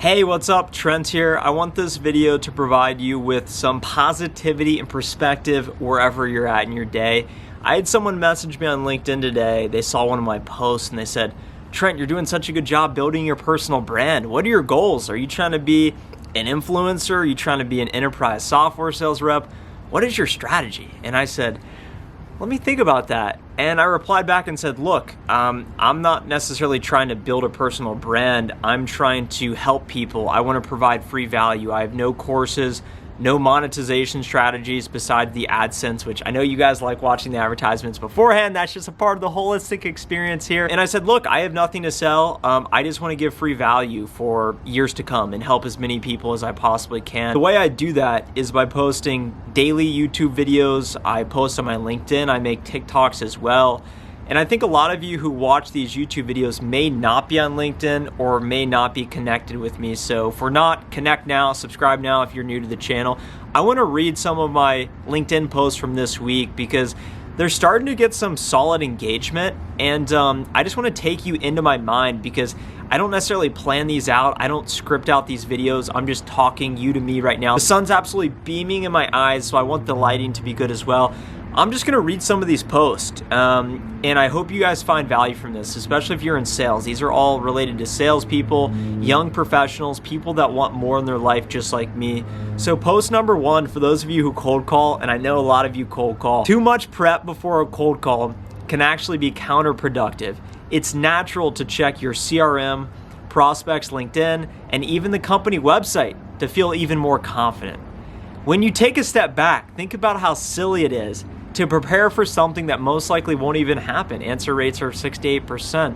Hey, what's up? Trent here. I want this video to provide you with some positivity and perspective wherever you're at in your day. I had someone message me on LinkedIn today. They saw one of my posts and they said, Trent, you're doing such a good job building your personal brand. What are your goals? Are you trying to be an influencer? Are you trying to be an enterprise software sales rep? What is your strategy? And I said, let me think about that. And I replied back and said, look, I'm not necessarily trying to build a personal brand. I'm trying to help people. I want to provide free value. I have no courses, no monetization strategies besides the AdSense, which I know you guys like watching the advertisements beforehand. That's just a part of the holistic experience here. And I said, look, I have nothing to sell. I just want to give free value for years to come and help as many people as I possibly can. The way I do that is by posting daily YouTube videos. I post on my LinkedIn. I make TikToks as well. And I think a lot of you who watch these YouTube videos may not be on LinkedIn or may not be connected with me. So if we're not, connect now, subscribe now if you're new to the channel. I want to read some of my LinkedIn posts from this week because they're starting to get some solid engagement. And I just want to take you into my mind because I don't necessarily plan these out. I don't script out these videos. I'm just talking you to me right now. The sun's absolutely beaming in my eyes, so I want the lighting to be good as well. I'm just gonna read some of these posts, and I hope you guys find value from this, especially if you're in sales. These are all related to salespeople, young professionals, people that want more in their life just like me. So post number one, for those of you who cold call, and I know a lot of you cold call, too much prep before a cold call can actually be counterproductive. It's natural to check your CRM, prospects, LinkedIn, and even the company website to feel even more confident. When you take a step back, think about how silly it is to prepare for something that most likely won't even happen. Answer rates are 6 to 8%.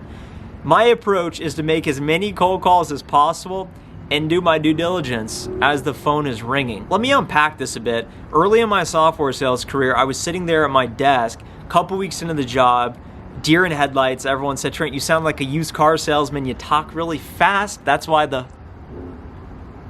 My approach is to make as many cold calls as possible and do my due diligence as the phone is ringing. Let me unpack this a bit. Early in my software sales career, I was sitting there at my desk, a couple weeks into the job, deer in headlights. Everyone said, Trent, you sound like a used car salesman. You talk really fast. That's why the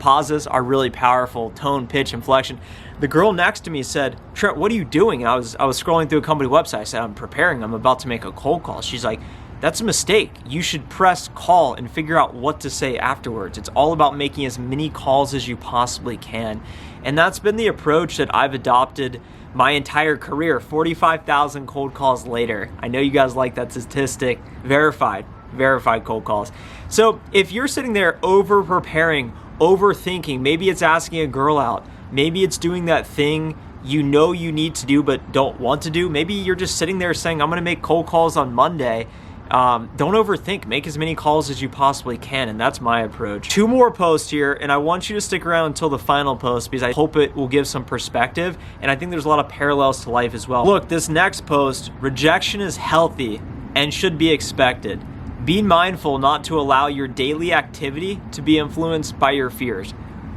pauses are really powerful, tone, pitch, inflection. The girl next to me said, Trent, what are you doing? And I was scrolling through a company website. I said, I'm preparing. I'm about to make a cold call. She's like, that's a mistake. You should press call and figure out what to say afterwards. It's all about making as many calls as you possibly can. And that's been the approach that I've adopted my entire career. 45,000 cold calls later. I know you guys like that statistic. Verified cold calls. So if you're sitting there over preparing, overthinking, maybe it's asking a girl out, maybe it's doing that thing you know you need to do but don't want to do, maybe you're just sitting there saying, I'm going to make cold calls on Monday. Don't overthink. Make as many calls as you possibly can, and that's my approach. Two more posts here, and I want you to stick around until the final post because I hope it will give some perspective, and I think there's a lot of parallels to life as well. Look, this next post, rejection is healthy and should be expected. Be mindful not to allow your daily activity to be influenced by your fears.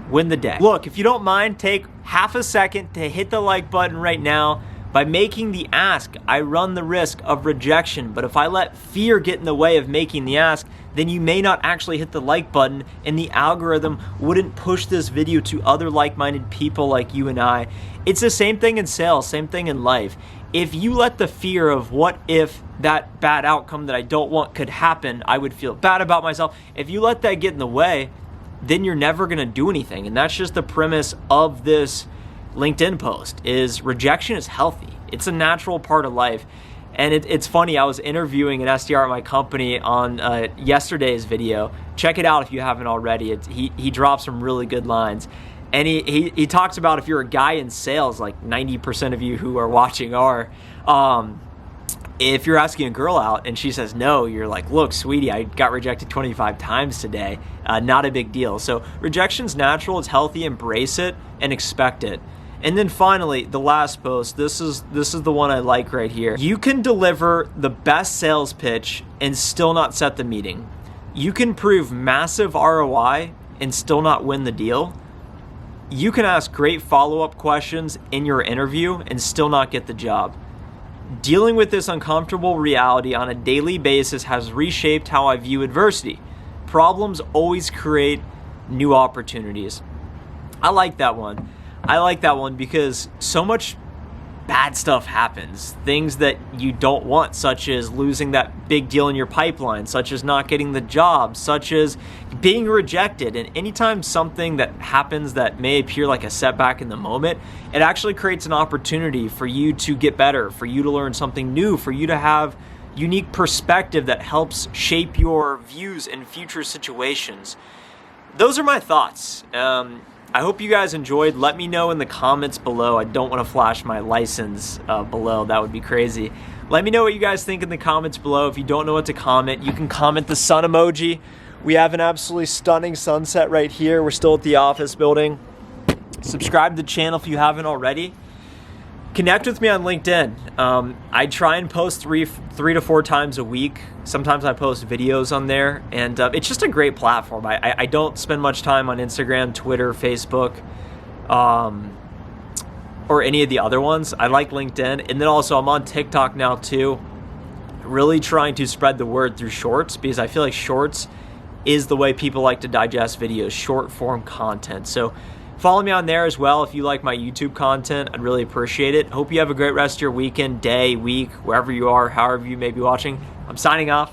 Win the day. Look, if you don't mind, take half a second to hit the like button right now. By making the ask, I run the risk of rejection, but if I let fear get in the way of making the ask, then you may not actually hit the like button and the algorithm wouldn't push this video to other like-minded people like you and I. It's the same thing in sales, same thing in life. If you let the fear of what if that bad outcome that I don't want could happen, I would feel bad about myself. If you let that get in the way, then you're never gonna do anything. And that's just the premise of this LinkedIn post, is rejection is healthy. It's a natural part of life. And it's funny, I was interviewing an SDR at my company on yesterday's video. Check it out if you haven't already. He dropped some really good lines. And he talks about, if you're a guy in sales, like 90% of you who are watching are, if you're asking a girl out and she says no, you're like, look, sweetie, I got rejected 25 times today. Not a big deal. So rejection's natural, it's healthy, embrace it and expect it. And then finally, the last post, this is the one I like right here. You can deliver the best sales pitch and still not set the meeting. You can prove massive ROI and still not win the deal. You can ask great follow-up questions in your interview and still not get the job. Dealing with this uncomfortable reality on a daily basis has reshaped how I view adversity. Problems always create new opportunities. I like that one. I like that one because so much bad stuff happens. Things that you don't want, such as losing that big deal in your pipeline, such as not getting the job, such as being rejected. And anytime something that happens that may appear like a setback in the moment, it actually creates an opportunity for you to get better, for you to learn something new, for you to have unique perspective that helps shape your views in future situations. Those are my thoughts. I hope you guys enjoyed. Let me know in the comments below. I don't want to flash my license below. That would be crazy. Let me know what you guys think in the comments below. If you don't know what to comment, you can comment the sun emoji. We have an absolutely stunning sunset right here. We're still at the office building. Subscribe to the channel if you haven't already. Connect with me on LinkedIn. I try and post three to four times a week. Sometimes I post videos on there, and it's just a great platform. I don't spend much time on Instagram, Twitter, Facebook, or any of the other ones. I like LinkedIn, and then also I'm on TikTok now too. Really trying to spread the word through shorts, because I feel like shorts is the way people like to digest videos, short form content. So follow me on there as well if you like my YouTube content. I'd really appreciate it. Hope you have a great rest of your weekend, day, week, wherever you are, however you may be watching. I'm signing off.